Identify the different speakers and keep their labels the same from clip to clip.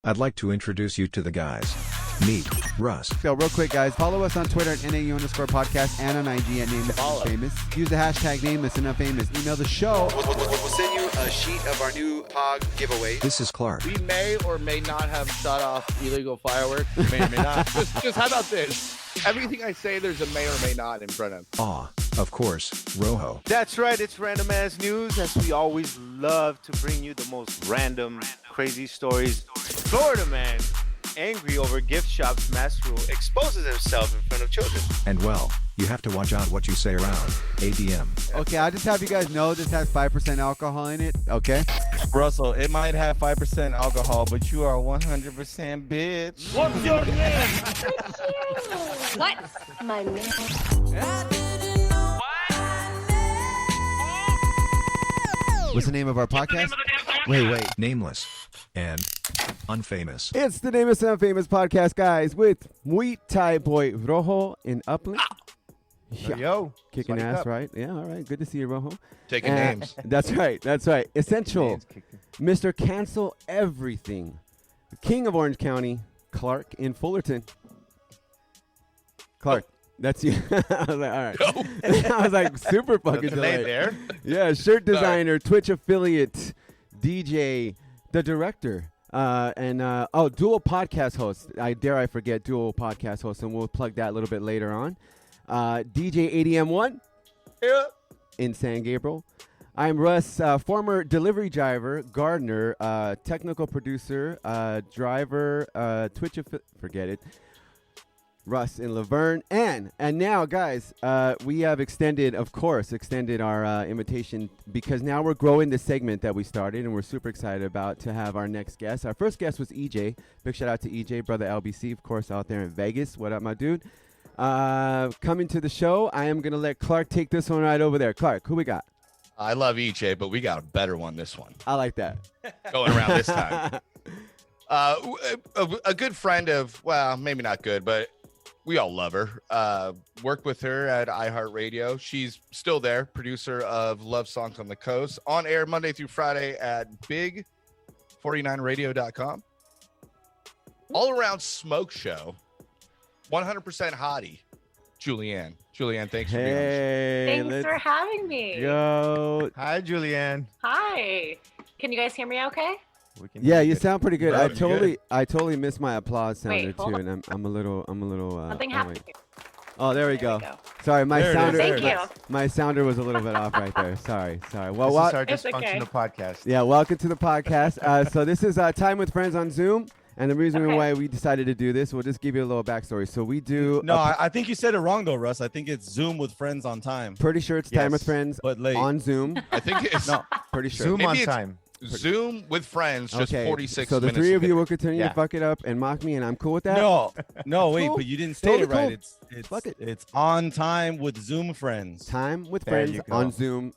Speaker 1: I'd like to introduce you to the guys. Meet Russ.
Speaker 2: So real quick, guys, follow us on Twitter at NAU_podcast and on IG at Nameless and Famous. Use the hashtag Nameless and Famous. Email the show. We'll send you a sheet of our new POG giveaway.
Speaker 1: This is Clark.
Speaker 3: We may or may not have shot off illegal fireworks. May or may not. just how about this? Everything I say, there's a may or may not in front of.
Speaker 1: Aw, of course, Rojo.
Speaker 4: That's right, it's Random Ass News, as we always love to bring you the most random, crazy stories. Florida man, angry over gift shop's mask rule, exposes himself in front of children.
Speaker 1: And well, you have to watch out what you say around ADM.
Speaker 2: Okay, I'll just have you guys know this has 5% alcohol in it, okay?
Speaker 5: Russell, it might have 5% alcohol, but you are 100% bitch.
Speaker 3: What's your name?
Speaker 6: What's my name?
Speaker 2: What's the name of our podcast? Wait.
Speaker 1: Nameless and unfamous.
Speaker 2: It's the Nameless and Famous podcast, guys, with Muay Thai boy Rojo in Upland.
Speaker 4: Yo.
Speaker 2: Kicking ass, right? Yeah, all right. Good to see you, Rojo.
Speaker 3: Taking names.
Speaker 2: That's right. Essential. Mr. Cancel Everything. The king of Orange County, Clark in Fullerton. Clark. That's you. I was like, all right. I was like, super fucking delayed.
Speaker 4: there.
Speaker 2: Yeah, shirt designer, Twitch affiliate, DJ, the director, and dual podcast host. I forget dual podcast host, and we'll plug that a little bit later on. DJ ADM1 in San Gabriel. I'm Russ, former delivery driver, gardener, technical producer, driver, Twitch forget it. Russ in Laverne, and now, guys, we have extended our invitation, because now we're growing the segment that we started, and we're super excited about to have our next guest. Our first guest was EJ. Big shout out to EJ, brother LBC, of course, out there in Vegas. What up, my dude? Coming to the show, I am gonna let Clark take this one right over there. Clark, who we got?
Speaker 3: I love EJ, but we got a better one this one.
Speaker 2: I like that.
Speaker 3: Going around this time. A good friend of, well, maybe not good, but we all love her. Worked with her at iHeartRadio. She's still there, producer of Love Songs on the Coast, on air Monday through Friday at big49radio.com. All around smoke show, 100% hottie, Julianne. Julianne, thanks for being on.
Speaker 6: Thanks for having me.
Speaker 2: Go.
Speaker 4: Hi, Julianne.
Speaker 6: Hi. Can you guys hear me okay?
Speaker 2: Yeah, you sound pretty good.
Speaker 3: Good.
Speaker 2: I totally missed my applause sounder
Speaker 6: Wait,
Speaker 2: too,
Speaker 6: hold
Speaker 2: and I'm a little.
Speaker 6: Something happened.
Speaker 2: Oh, there we go.
Speaker 6: We go.
Speaker 2: Sorry, my
Speaker 5: There it is.
Speaker 2: sounder.
Speaker 6: Thank you.
Speaker 2: My sounder was a little bit off right there. Sorry. Well,
Speaker 4: This is our
Speaker 6: It's okay.
Speaker 4: dysfunctional podcast.
Speaker 2: yeah, welcome to the podcast. So this is Time with Friends on Zoom, and the reason
Speaker 6: Okay.
Speaker 2: why we decided to do this, we'll just give you a little backstory. So we do.
Speaker 5: No, I think you said it wrong, though, Russ. I think it's Zoom with friends on time.
Speaker 2: Pretty sure it's Time
Speaker 4: Yes,
Speaker 2: with Friends
Speaker 5: but late.
Speaker 2: on Zoom.
Speaker 3: I think it's
Speaker 5: No,
Speaker 2: Pretty sure.
Speaker 4: Zoom
Speaker 3: Maybe
Speaker 4: on
Speaker 3: it's-
Speaker 4: time.
Speaker 3: Zoom with friends, just 46
Speaker 2: So the
Speaker 3: minutes.
Speaker 2: three of
Speaker 3: later.
Speaker 2: you will continue
Speaker 4: Yeah.
Speaker 2: to fuck it up and mock me, and I'm cool with that.
Speaker 5: no, wait,
Speaker 2: Cool.
Speaker 5: but you didn't
Speaker 2: Totally
Speaker 5: say it right.
Speaker 2: cool. Fuck it.
Speaker 5: It's on time with Zoom friends.
Speaker 2: Time with
Speaker 4: There
Speaker 2: Friends
Speaker 4: you go.
Speaker 2: on Zoom,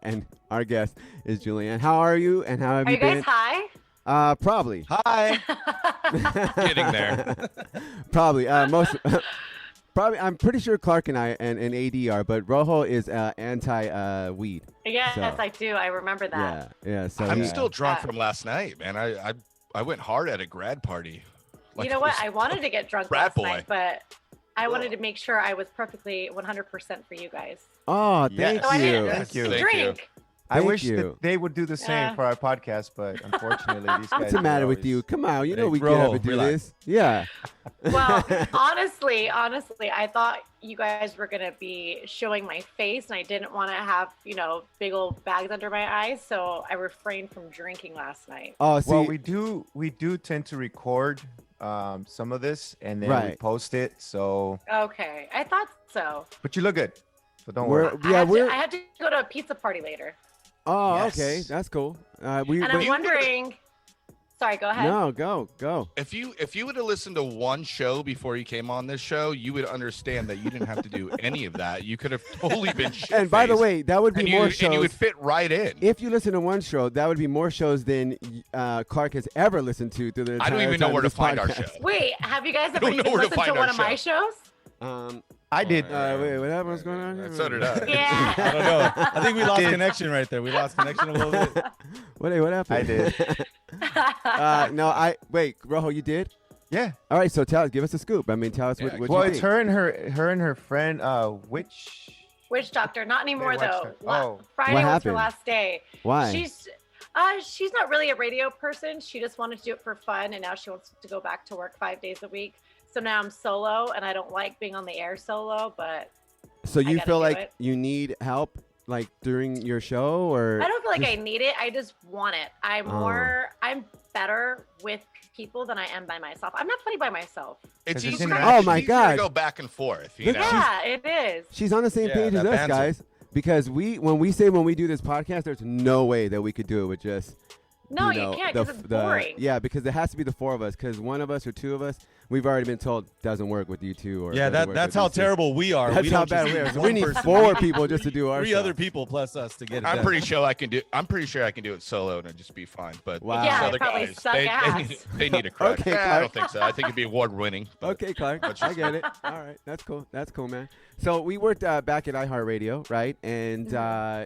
Speaker 2: and our guest is Julianne. How are you? And how have
Speaker 6: Are
Speaker 2: you
Speaker 6: you guys
Speaker 2: been?
Speaker 6: high?
Speaker 2: Probably.
Speaker 5: Hi.
Speaker 3: Getting there.
Speaker 2: Probably. Probably. I'm pretty sure Clark and I and AD are, but Rojo is anti-weed.
Speaker 6: Yes,
Speaker 2: So-
Speaker 6: I do. I remember that.
Speaker 2: Yeah. So
Speaker 3: I'm
Speaker 2: he-
Speaker 3: still drunk from last night, man. I went hard at a grad party. Like,
Speaker 6: You know
Speaker 3: it
Speaker 6: what?
Speaker 3: was-
Speaker 6: I wanted to get drunk
Speaker 3: Frat
Speaker 6: last
Speaker 3: boy.
Speaker 6: night, but I wanted to make sure I was perfectly 100% for you guys.
Speaker 2: Oh,
Speaker 4: Yes.
Speaker 2: thank
Speaker 6: So I
Speaker 2: you.
Speaker 6: didn't
Speaker 4: Thank you.
Speaker 3: Thank
Speaker 6: drink.
Speaker 4: I
Speaker 2: Thank
Speaker 4: wish
Speaker 2: you.
Speaker 4: that they would do the same
Speaker 6: Yeah.
Speaker 4: for our podcast, but unfortunately, these guys.
Speaker 2: What's the matter with you? Come on, you know we
Speaker 5: bro,
Speaker 2: get up and do
Speaker 5: relax.
Speaker 2: this. Yeah.
Speaker 6: Well, honestly, I thought you guys were going to be showing my face, and I didn't want to have, big old bags under my eyes, so I refrained from drinking last night.
Speaker 2: Oh, see,
Speaker 4: Well, we do tend to record some of this and then we
Speaker 2: Right.
Speaker 4: post it. So,
Speaker 6: Okay, I thought so.
Speaker 4: but you look good, so don't worry.
Speaker 6: I had to go to a pizza party later.
Speaker 2: Oh,
Speaker 3: Yes.
Speaker 2: okay, that's cool.
Speaker 6: And I'm wondering... Sorry, go ahead.
Speaker 2: No, go.
Speaker 3: If you would have listened to one show before you came on this show, you would understand that you didn't have to do any of that. You could have totally been shit.
Speaker 2: And by the way, that would be more shows.
Speaker 3: And you would fit right in.
Speaker 2: If you listen to one show, that would be more shows than Clark has ever listened to through the
Speaker 3: I don't
Speaker 2: entire
Speaker 3: even know
Speaker 2: time
Speaker 3: where
Speaker 2: of
Speaker 3: to
Speaker 2: this
Speaker 3: find our
Speaker 2: podcast.
Speaker 3: show.
Speaker 6: Wait, have you guys ever
Speaker 3: don't know
Speaker 6: even
Speaker 3: where to
Speaker 6: listened to
Speaker 3: find
Speaker 6: one
Speaker 3: our
Speaker 6: of my
Speaker 3: show.
Speaker 6: shows?
Speaker 5: I did.
Speaker 2: Wait, what happened? What's going on here?
Speaker 3: So did I.
Speaker 6: Yeah.
Speaker 5: I don't know. I think we lost connection right there. We lost connection a little bit.
Speaker 2: What happened?
Speaker 5: I did.
Speaker 2: Wait, Rojo, you did?
Speaker 5: Yeah.
Speaker 2: All right, so give us a scoop. I mean, tell us
Speaker 3: Yeah,
Speaker 2: what
Speaker 5: Well,
Speaker 2: you
Speaker 5: it's
Speaker 2: think.
Speaker 5: her and her friend.
Speaker 6: Witch doctor, not anymore
Speaker 5: Witch
Speaker 6: though.
Speaker 5: doctor. Oh.
Speaker 6: Friday
Speaker 2: What
Speaker 6: was
Speaker 2: happened?
Speaker 6: her last day.
Speaker 2: Why?
Speaker 6: She's not really a radio person. She just wanted to do it for fun, and now she wants to go back to work 5 days a week. So now I'm solo, and I don't like being on the air solo, but
Speaker 2: So you
Speaker 6: gotta
Speaker 2: feel
Speaker 6: do
Speaker 2: like
Speaker 6: it.
Speaker 2: you need help, like during your show, or
Speaker 6: I don't feel like
Speaker 2: just-
Speaker 6: I need it. I just want it. I'm better with people than I am by myself. I'm not funny by myself.
Speaker 3: It's
Speaker 5: 'Cause it's
Speaker 3: easy.
Speaker 5: in-
Speaker 2: Oh my
Speaker 3: easier
Speaker 2: God.
Speaker 3: to go back and forth. You
Speaker 2: Look,
Speaker 3: know?
Speaker 6: Yeah, it is.
Speaker 2: She's on the same
Speaker 5: Yeah,
Speaker 2: page as
Speaker 5: that
Speaker 2: us,
Speaker 5: banter.
Speaker 2: guys. Because when we do this podcast, there's no way that we could do it with just
Speaker 6: No,
Speaker 2: you
Speaker 6: you
Speaker 2: know,
Speaker 6: can't because it's boring.
Speaker 2: Yeah, because it has to be the four of us. Because one of us or two of us, we've already been told doesn't work with you two. Or
Speaker 5: Yeah,
Speaker 2: doesn't work
Speaker 5: that's
Speaker 2: with
Speaker 5: how
Speaker 2: these two.
Speaker 5: terrible we are.
Speaker 2: That's
Speaker 5: we
Speaker 2: how
Speaker 5: don't
Speaker 2: bad
Speaker 5: just
Speaker 2: we are.
Speaker 5: need
Speaker 2: So
Speaker 5: one
Speaker 2: we need
Speaker 5: person.
Speaker 2: 4 people just to do our
Speaker 5: Three
Speaker 2: show.
Speaker 5: other people plus us to get it
Speaker 3: I'm
Speaker 5: done.
Speaker 3: pretty sure I can do. I'm pretty sure I can do it solo and it'd just be fine. But
Speaker 2: Wow.
Speaker 3: these
Speaker 6: Yeah,
Speaker 3: other
Speaker 6: I'd probably
Speaker 3: guys,
Speaker 6: suck ass.
Speaker 3: they need a crush.
Speaker 2: Okay,
Speaker 3: I
Speaker 2: Clark.
Speaker 3: don't think so. I think it'd be award winning.
Speaker 2: Okay, Clark.
Speaker 3: But
Speaker 2: I get it. All right, that's cool. That's cool, man. So we worked back at iHeartRadio, right? And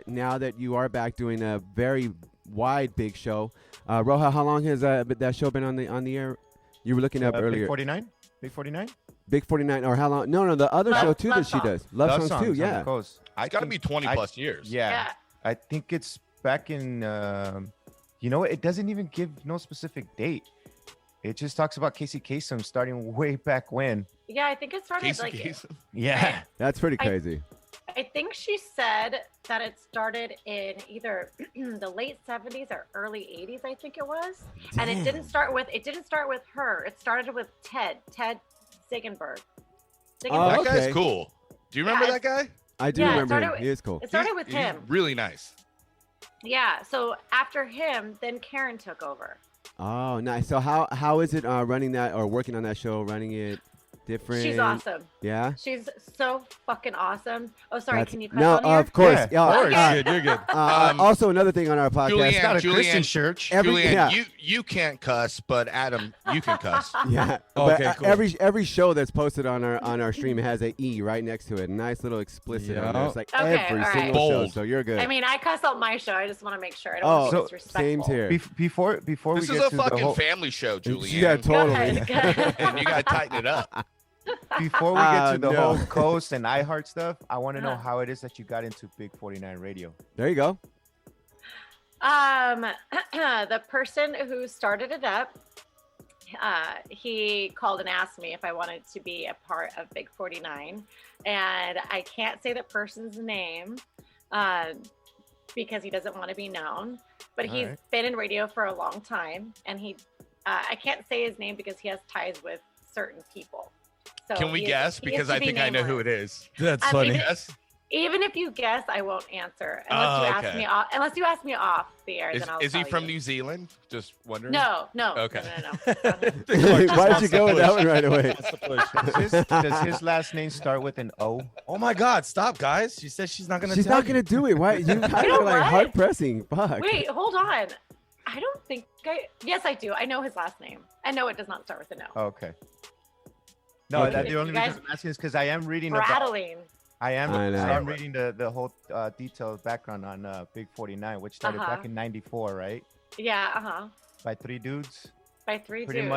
Speaker 2: now that you are back doing a very wide, big show, Roja, how long has that show been on the air? You were looking up earlier.
Speaker 5: Big 49? Big 49?
Speaker 2: Big 49, or how long? No, the other
Speaker 6: Love-
Speaker 2: show too
Speaker 6: Love
Speaker 2: that she
Speaker 6: Songs.
Speaker 2: does. Love songs too,
Speaker 5: on the
Speaker 2: yeah.
Speaker 5: coast.
Speaker 3: It's got to be 20 plus years.
Speaker 5: Yeah.
Speaker 6: Yeah.
Speaker 5: I think it's back in, you know what? It doesn't even give no specific date. It just talks about Casey Kasem starting way back when.
Speaker 6: Yeah, I think it started
Speaker 3: Casey
Speaker 6: like
Speaker 3: Kasem.
Speaker 5: Yeah.
Speaker 2: That's pretty crazy.
Speaker 6: I think she said that it started in either the late 70s or early 80s, I think it was. And it didn't start with her. It started with Ted Sigenberg.
Speaker 2: Oh,
Speaker 3: That
Speaker 2: okay.
Speaker 3: guy's cool. Do you remember
Speaker 6: Yeah,
Speaker 3: that guy?
Speaker 2: I do
Speaker 6: Yeah, it
Speaker 2: remember
Speaker 6: started
Speaker 2: him.
Speaker 6: with-
Speaker 2: He is cool.
Speaker 6: It started with
Speaker 3: He's
Speaker 6: him.
Speaker 3: really nice.
Speaker 6: Yeah, so after him, then Karen took over.
Speaker 2: Oh, nice. So how is it running that or working on that show, running it different?
Speaker 6: She's awesome.
Speaker 2: Yeah?
Speaker 6: She's so fucking awesome. Oh, sorry,
Speaker 2: That's-
Speaker 6: can you cut
Speaker 2: no,
Speaker 6: on here?
Speaker 2: of course.
Speaker 5: Yeah,
Speaker 2: Yeah,
Speaker 5: of course.
Speaker 6: Okay.
Speaker 5: You're good. You're good.
Speaker 2: also, another thing on our podcast.
Speaker 3: Julianne,
Speaker 5: Got a
Speaker 3: Julianne,
Speaker 5: Christian church.
Speaker 3: Julianne,
Speaker 2: yeah.
Speaker 3: you can't cuss, but Adam, you can cuss.
Speaker 2: Yeah.
Speaker 5: Okay,
Speaker 2: but,
Speaker 5: cool.
Speaker 2: Every show that's posted on our stream has a E right next to it. A nice little explicit on there.
Speaker 5: Yeah.
Speaker 2: It's like
Speaker 6: Okay,
Speaker 2: every
Speaker 6: all right.
Speaker 2: single show.
Speaker 3: Bold.
Speaker 2: So you're good.
Speaker 6: I mean, I cuss out my show. I just want to make sure. I don't
Speaker 2: oh,
Speaker 6: want to be
Speaker 5: so
Speaker 6: disrespectful.
Speaker 2: same here.
Speaker 5: Before
Speaker 3: This
Speaker 5: we
Speaker 3: is
Speaker 5: get
Speaker 3: a
Speaker 5: to the
Speaker 3: fucking
Speaker 5: whole,
Speaker 3: family show, Julianne.
Speaker 2: Yeah, totally.
Speaker 6: Go ahead.
Speaker 3: And you got to tighten it up.
Speaker 5: before we get to the
Speaker 2: no.
Speaker 5: whole coast and iHeart stuff, I want to know
Speaker 6: Uh-huh.
Speaker 5: how it is that you got into Big 49 Radio.
Speaker 2: There you go.
Speaker 6: The person who started it up, he called and asked me if I wanted to be a part of Big 49, and I can't say the person's name because he doesn't want to be known, but he's
Speaker 5: Alright.
Speaker 6: been in radio for a long time, and I can't say his name because he has ties with certain people. So
Speaker 3: Can we guess? Because I think I know who it is.
Speaker 5: That's
Speaker 6: funny.
Speaker 3: Yes.
Speaker 6: Even if you guess, I won't answer unless
Speaker 3: Oh,
Speaker 6: you ask
Speaker 3: okay.
Speaker 6: me off. Unless you ask me off the air,
Speaker 3: Is,
Speaker 6: then I'll
Speaker 3: is he
Speaker 6: tell
Speaker 3: from
Speaker 6: you.
Speaker 3: New Zealand? Just wondering.
Speaker 6: No.
Speaker 3: Okay.
Speaker 6: No.
Speaker 2: Why'd you go with that one right away?
Speaker 5: That's the push. Does his last name start with an O? Oh my God! Stop, guys. She says she's not gonna.
Speaker 2: She's
Speaker 5: tell
Speaker 2: not gonna do it. Why? You guys
Speaker 6: know
Speaker 2: are like
Speaker 6: what?
Speaker 2: hard pressing. Fuck.
Speaker 6: Wait, hold on. I don't think Yes, I do. I know his last name. I know it does not start with a no.
Speaker 5: Oh, okay. No,
Speaker 2: Okay.
Speaker 5: that, the only
Speaker 6: You guys-
Speaker 5: reason I'm asking is because I am reading about.
Speaker 6: Rattling.
Speaker 5: I am
Speaker 2: know.
Speaker 5: reading the whole detailed background on Big 49, which started
Speaker 6: Uh-huh.
Speaker 5: back in '94, right?
Speaker 6: Yeah.
Speaker 5: By 3 dudes.
Speaker 6: By 3
Speaker 5: Pretty
Speaker 6: dudes.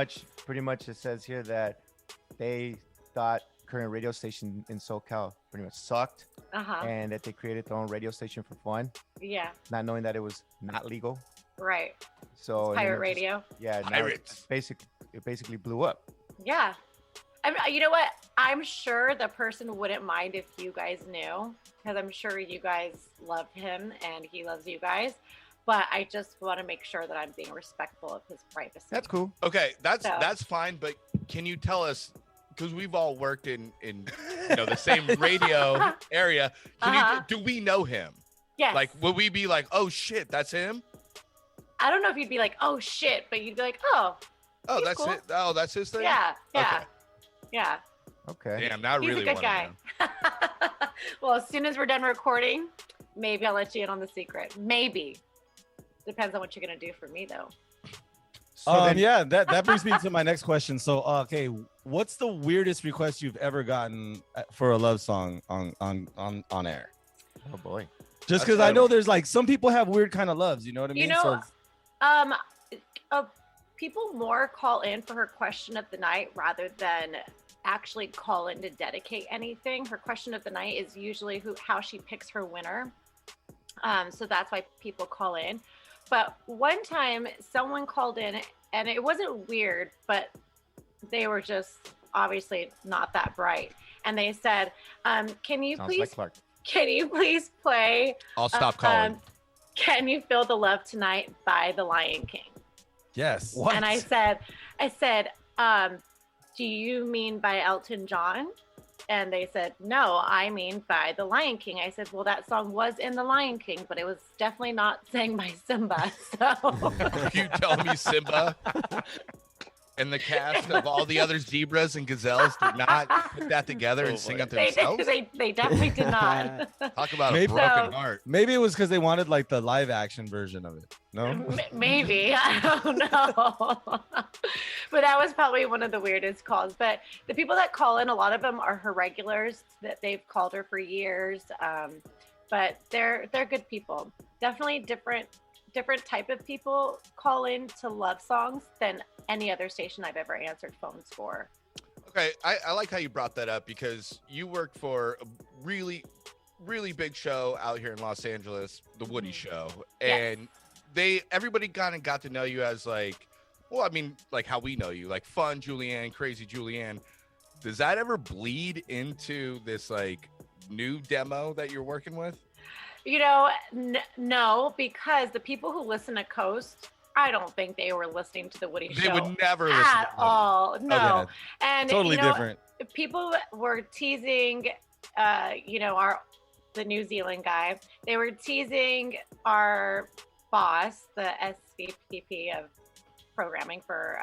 Speaker 5: much it says here that they thought current radio station in SoCal pretty much sucked, and that they created their own radio station for fun,
Speaker 6: Yeah.
Speaker 5: not knowing that it was not legal.
Speaker 6: Right.
Speaker 5: So and then
Speaker 6: Pirate
Speaker 5: it just-
Speaker 6: radio.
Speaker 5: Yeah, now
Speaker 3: Pirates.
Speaker 5: it basically blew up.
Speaker 6: Yeah. You know what? I'm sure the person wouldn't mind if you guys knew, because I'm sure you guys love him and he loves you guys. But I just want to make sure that I'm being respectful of his privacy.
Speaker 5: That's cool.
Speaker 3: Okay,
Speaker 6: So-
Speaker 3: that's fine. But can you tell us? Because we've all worked in the same radio area. Do we know him?
Speaker 6: Yes.
Speaker 3: Like, would we be like, oh shit, that's him?
Speaker 6: I don't know if you'd be like, oh shit, but you'd be like, oh,
Speaker 3: Oh,
Speaker 6: He's
Speaker 3: that's
Speaker 6: cool.
Speaker 3: it. Oh, that's his thing.
Speaker 6: yeah.
Speaker 3: Okay.
Speaker 6: Yeah.
Speaker 5: Okay.
Speaker 3: Damn, now I
Speaker 6: He's
Speaker 3: really
Speaker 6: a good
Speaker 3: want to
Speaker 6: guy.
Speaker 3: know.
Speaker 6: Well, as soon as we're done recording, maybe I'll let you in on the secret. Maybe. Depends on what you're going to do for me, though.
Speaker 7: Yeah, that brings me to my next question. So, okay, what's the weirdest request you've ever gotten for a love song on air?
Speaker 5: Oh boy.
Speaker 7: Just because I know there's like some people have weird kind of loves, you know what I mean?
Speaker 6: You know, people more call in for her question of the night rather than actually call in to dedicate anything. Her question of the night is usually how she picks her winner. So that's why people call in. But one time someone called in and it wasn't weird, but they were just obviously not that bright. And they said, can you please play
Speaker 3: I'll stop calling.
Speaker 6: Can You Feel the Love Tonight by The Lion King?
Speaker 7: Yes.
Speaker 6: What? And I said, do you mean by Elton John? And they said, no, I mean by The Lion King. I said, well, that song was in The Lion King, but it was definitely not sang by Simba. So
Speaker 3: You telling me Simba and the cast of all the other zebras and gazelles did not put that together and sing it themselves?
Speaker 6: They definitely did not.
Speaker 3: Talk about a broken heart.
Speaker 7: Maybe it was because they wanted like the live action version of it. No?
Speaker 6: Maybe. I don't know. But that was probably one of the weirdest calls. But the people that call in, a lot of them are her regulars that they've called her for years. But they're good people. Definitely different type of people call in to love songs than any other station I've ever answered phones for.
Speaker 3: Okay, I like how you brought that up because you work for a really, really big show out here in Los Angeles, The Woody Show. And everybody kind of got to know you as like, well, I mean, like how we know you, like fun Julianne, crazy Julianne. Does that ever bleed into this like new demo that you're working with?
Speaker 6: You know, no, because the people who listen to KOST, I don't think they were listening to the Woody Show.
Speaker 3: They would never listen
Speaker 6: at all. No.
Speaker 7: Okay.
Speaker 6: And
Speaker 7: Totally different.
Speaker 6: People were teasing, the New Zealand guy. They were teasing our boss, the SVP of programming for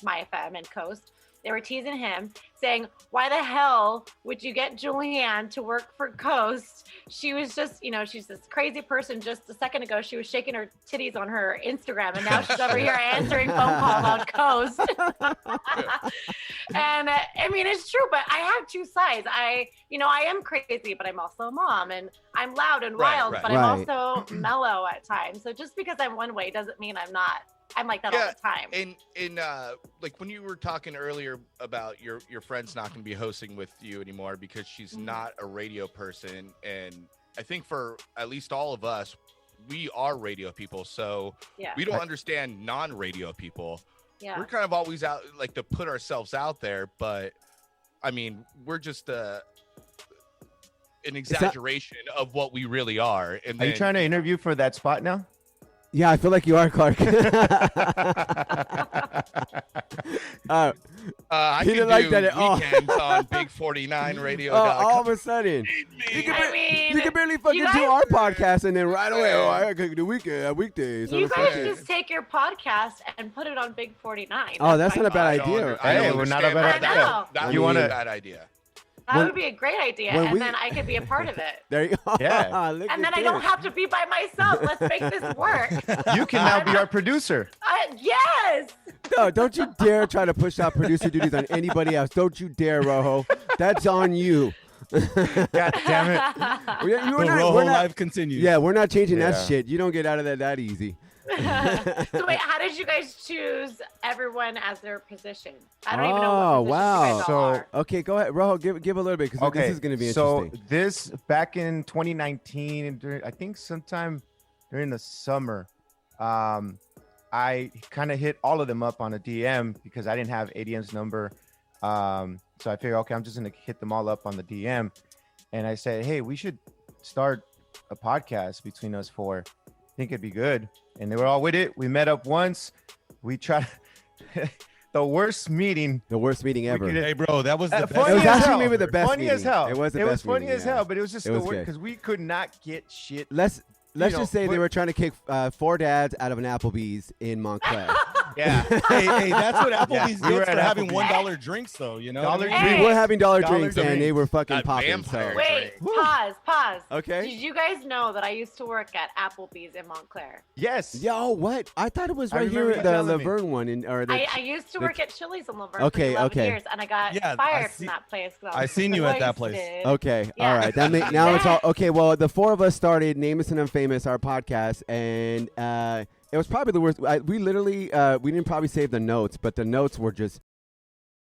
Speaker 6: My FM and KOST. They were teasing him, saying, why the hell would you get Julianne to work for KOST? She was just, she's this crazy person. Just a second ago, she was shaking her titties on her Instagram, and now she's over here answering phone calls on KOST. And I mean, it's true, but I have two sides. I am crazy, but I'm also a mom, and I'm loud and wild, but I'm also mellow at times. So just because I'm one way doesn't mean I'm not. I'm like that all the time.
Speaker 3: And like when you were talking earlier about your friend's not going to be hosting with you anymore because she's not a radio person. And I think for at least all of us, we are radio people. So we don't understand non-radio people. Yeah. We're kind of always out like to put ourselves out there. But I mean, we're just an exaggeration of what we really are. And
Speaker 5: are you trying to interview for that spot now?
Speaker 2: Yeah, I feel like you are, Clark.
Speaker 3: I
Speaker 2: he didn't like that at all.
Speaker 3: Weekends on Big 49 Radio.
Speaker 2: All of a sudden, you can barely fucking do our podcast, and then right away, I could do weekdays.
Speaker 6: You guys just take your podcast and put it on Big 49.
Speaker 2: Oh, that's not a bad idea.
Speaker 5: Hey, we're not a bad idea.
Speaker 3: That would be a bad idea.
Speaker 6: That would be a great idea, and then I could be a part of it.
Speaker 2: There you go.
Speaker 5: Yeah.
Speaker 6: And then I don't have to be by myself. Let's make this work.
Speaker 5: You can now be our producer.
Speaker 6: Yes.
Speaker 2: No, don't you dare try to push out producer duties on anybody else. Don't you dare, Rojo. That's on you.
Speaker 5: God damn it.
Speaker 7: Rojo life continues.
Speaker 2: Yeah, we're not changing that shit. You don't get out of that easy.
Speaker 6: So wait, how did you guys choose everyone as their position? I don't even know what position
Speaker 2: wow.
Speaker 6: you guys all are.
Speaker 2: Okay, go ahead, Rojo. Give a little bit because this is going to be interesting.
Speaker 5: So this back in 2019, I think sometime during the summer, I kind of hit all of them up on a DM because I didn't have ADM's number. So I figured, okay, I'm just going to hit them all up on the DM, and I said, hey, we should start a podcast between us four. I think it'd be good. And they were all with it. We met up once. We tried the worst meeting
Speaker 2: ever.
Speaker 5: Hey,
Speaker 7: bro, that was the best.
Speaker 2: It was actually maybe the best
Speaker 5: funny
Speaker 2: meeting.
Speaker 5: As hell.
Speaker 2: It was the
Speaker 5: it
Speaker 2: best
Speaker 5: was funny
Speaker 2: meeting,
Speaker 5: as hell, but it was just the worst because we could not get shit.
Speaker 2: Let's just say they were trying to kick 4 dads out of an Applebee's in Montclair.
Speaker 5: Yeah.
Speaker 7: Hey, that's what Applebee's
Speaker 5: we were
Speaker 7: gets
Speaker 5: at
Speaker 7: for having
Speaker 5: Applebee's.
Speaker 7: $1 drinks, though. You know,
Speaker 5: Dollar
Speaker 6: Hey.
Speaker 2: We were having dollar
Speaker 5: Dollar
Speaker 2: drinks, and
Speaker 5: drinks.
Speaker 2: they were fucking
Speaker 3: That
Speaker 2: popping. So.
Speaker 3: vampire
Speaker 6: Wait,
Speaker 3: drink.
Speaker 6: pause.
Speaker 2: Okay.
Speaker 6: Did you guys know that I used to work at Applebee's in Montclair?
Speaker 5: Yes.
Speaker 2: Yo, what? I thought it was
Speaker 5: I
Speaker 2: right here
Speaker 5: remember
Speaker 2: at
Speaker 5: you
Speaker 2: the
Speaker 5: telling me.
Speaker 2: Laverne one, or the.
Speaker 6: I used to work at Chili's in Laverne
Speaker 2: Okay,
Speaker 6: for 11
Speaker 2: okay.
Speaker 6: years, and I got
Speaker 7: Yeah, I
Speaker 6: fired
Speaker 7: see-
Speaker 6: from that place. 'cause
Speaker 7: I seen you at that place.
Speaker 6: wasted.
Speaker 2: Okay,
Speaker 6: Yeah.
Speaker 2: all right. Now it's all okay. Well, the four of us started Nameless and Unfamous, our podcast, and it was probably the worst. We literally we didn't probably save the notes, but the notes were just